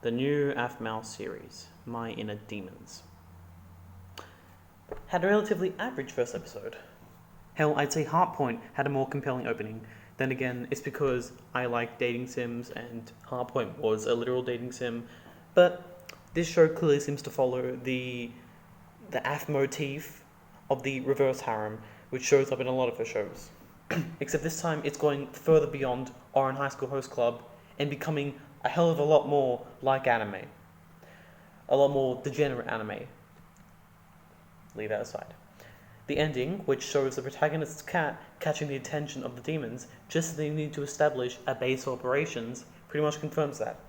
the new Aphmau series, My Inner Demons, had a relatively average first episode. Hell, I'd say Heartpoint had a more compelling opening. Then again, it's because I like dating sims and Heartpoint was a literal dating sim. But this show clearly seems to follow the Aphmau motif of the reverse harem, which shows up in a lot of her shows. Except this time it's going further beyond Oran High School Host Club and becoming a hell of a lot more like anime. A lot more degenerate anime. Leave that aside. The ending, which shows the protagonist's cat catching the attention of the demons just as they need to establish a base of operations, pretty much confirms that.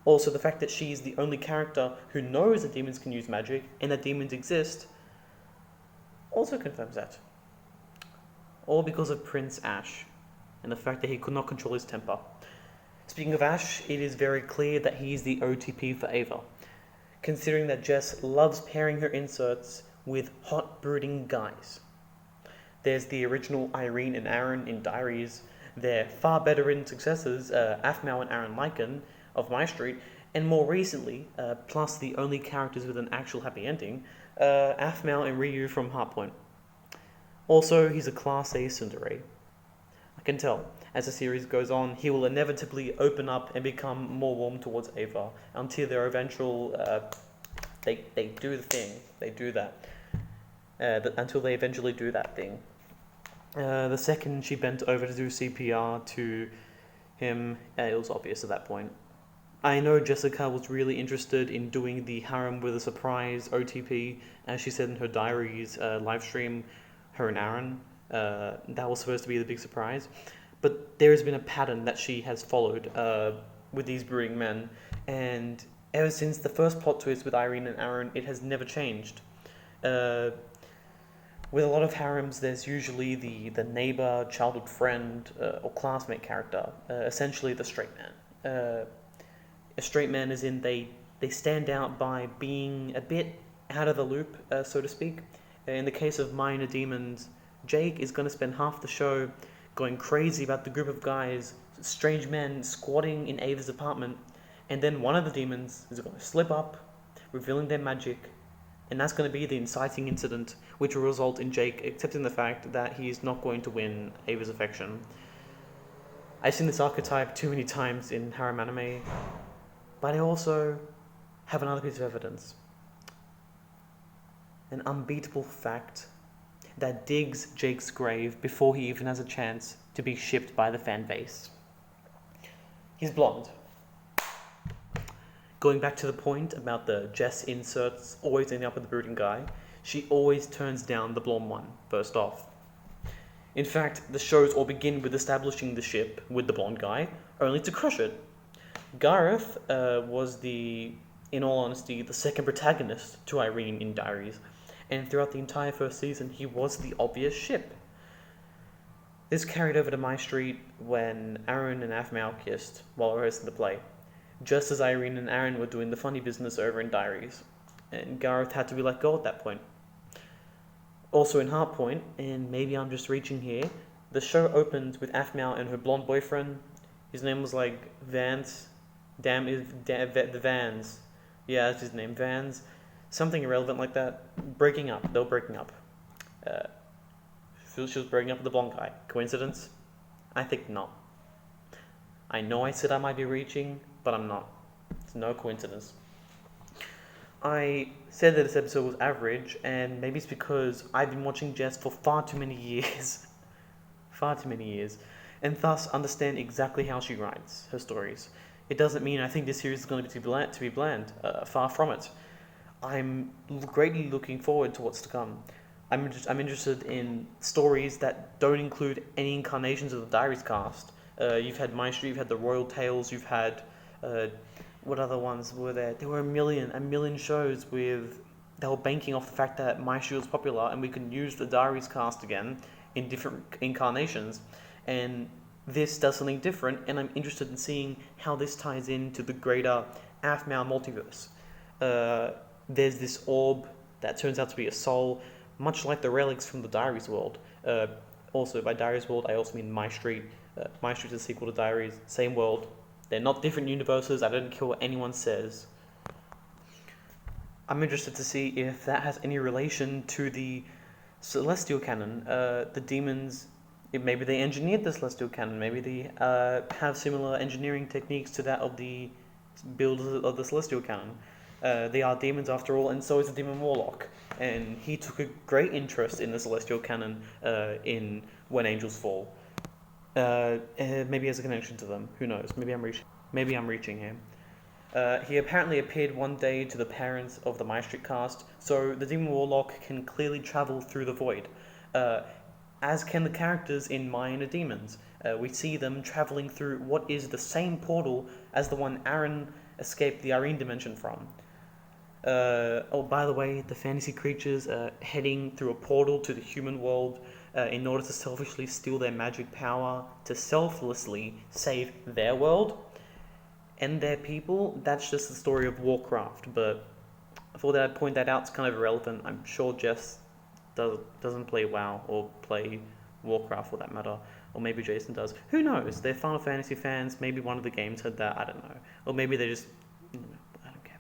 Also, the fact that she's the only character who knows that demons can use magic and that demons exist also confirms that. All because of Prince Ash and the fact that he could not control his temper. Speaking of Ash, it is very clear that he is the OTP for Ava, considering that Jess loves pairing her inserts with hot brooding guys. There's the original Irene and Aaron in Diaries, their far better written successors, Aphmau and Aaron Lycan of My Street, and more recently, plus the only characters with an actual happy ending, Aphmau and Ryu from Heartpoint. Also, he's a Class A tsundere. I can tell, as the series goes on, he will inevitably open up and become more warm towards Ava until their eventual, they do the thing, they do that. Until they eventually do that thing. The second she bent over to do CPR to him, it was obvious at that point. I know Jessica was really interested in doing the harem with a surprise OTP, as she said in her Diaries live stream, her and Aaron. That was supposed to be the big surprise. But there has been a pattern that she has followed with these brooding men, and ever since the first plot twist with Irene and Aaron, it has never changed. With a lot of harems, there's usually the neighbor, childhood friend, or classmate character, essentially the straight man. A straight man is in they stand out by being a bit out of the loop, so to speak. In the case of My Inner Demons, Jake is going to spend half the show going crazy about the group of guys, strange men squatting in Ava's apartment, and then one of the demons is going to slip up, revealing their magic, and that's going to be the inciting incident, which will result in Jake accepting the fact that he is not going to win Ava's affection. I've seen this archetype too many times in harem anime, but I also have another piece of evidence. An unbeatable fact that digs Jake's grave before he even has a chance to be shipped by the fan base. He's blonde. Going back to the point about the Jess inserts always ending up with the brooding guy, she always turns down the blonde one, first off. In fact, the shows all begin with establishing the ship with the blonde guy, only to crush it. Gareth was in all honesty, the second protagonist to Irene in Diaries, and throughout the entire first season, he was the obvious ship. This carried over to My Street when Aaron and Aphmau kissed while rehearsing the play, just as Irene and Aaron were doing the funny business over in Diaries, and Gareth had to be let go at that point. Also in Heartpoint, and maybe I'm just reaching here, the show opened with Aphmau and her blonde boyfriend. His name was like Vance. The Vans. Yeah, that's his name, Vans. Something irrelevant like that. Breaking up. They were breaking up. She was breaking up with the blonde guy. Coincidence? I think not. I know I said I might be reaching, but I'm not. It's no coincidence. I said that this episode was average, and maybe it's because I've been watching Jess for far too many years. Far too many years. And thus understand exactly how she writes her stories. It doesn't mean I think this series is going to be bland. Far from it. I'm greatly looking forward to what's to come. I'm interested in stories that don't include any incarnations of the Diaries cast. You've had My Street, you've had the Royal Tales, you've had what other ones were there? There were a million shows they were banking off the fact that My Street was popular and we can use the Diaries cast again in different incarnations. And this does something different, and I'm interested in seeing how this ties into the greater Aphmau multiverse. There's this orb that turns out to be a soul, much like the relics from the Diaries world. Also, by Diaries world, I also mean My Street. My Street is a sequel to Diaries, same world, They're not different universes. I don't care what anyone says. I'm interested to see if that has any relation to the celestial canon. The demons, maybe they engineered the celestial canon. Maybe they have similar engineering techniques to that of the builders of the celestial canon. They are demons after all, and so is the demon warlock. And he took a great interest in the celestial canon in When Angels Fall. Maybe has a connection to them. Who knows? Maybe I'm reaching here. He apparently appeared one day to the parents of the Maestrit cast, so the demon warlock can clearly travel through the void, as can the characters in Minor Demons. We see them traveling through what is the same portal as the one Aaron escaped the Arene dimension from. By the way, the fantasy creatures heading through a portal to the human world in order to selfishly steal their magic power to selflessly save their world and their people. That's just the story of Warcraft, but I thought that I'd point that out. It's kind of irrelevant. I'm sure Jess doesn't play WoW or play Warcraft for that matter, or maybe Jason does. Who knows? They're Final Fantasy fans. Maybe one of the games had that. I don't know. Or maybe they just... I don't care.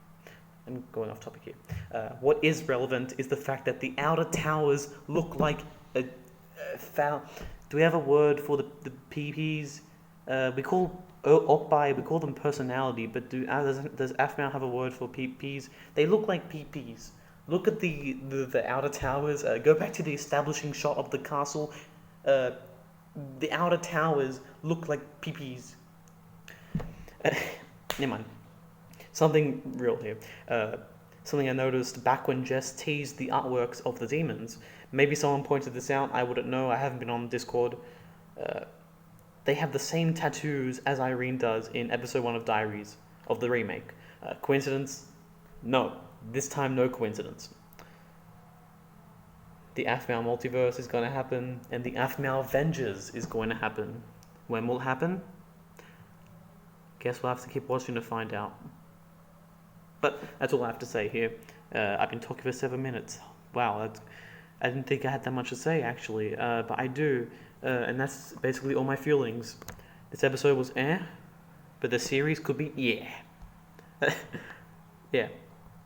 I'm going off topic here. What is relevant is the fact that the outer towers look like a foul... Do we have a word for the PPs? We call Okbai, we call them personality, but does Aphmau have a word for PPs? They look like PPs. Look at the outer towers. Go back to the establishing shot of the castle. The outer towers look like PPs. Never mind. Something real here. Something I noticed back when Jess teased the artworks of the demons. Maybe someone pointed this out. I wouldn't know. I haven't been on Discord. They have the same tattoos as Irene does in episode 1 of Diaries of the remake. Coincidence? No. This time, no coincidence. The Aphmau multiverse is going to happen, and the Aphmau Avengers is going to happen. When will it happen? Guess we'll have to keep watching to find out. But that's all I have to say here. I've been talking for 7 minutes. Wow, I didn't think I had that much to say, actually, but I do. And that's basically all my feelings. This episode was but the series could be yeah. Yeah.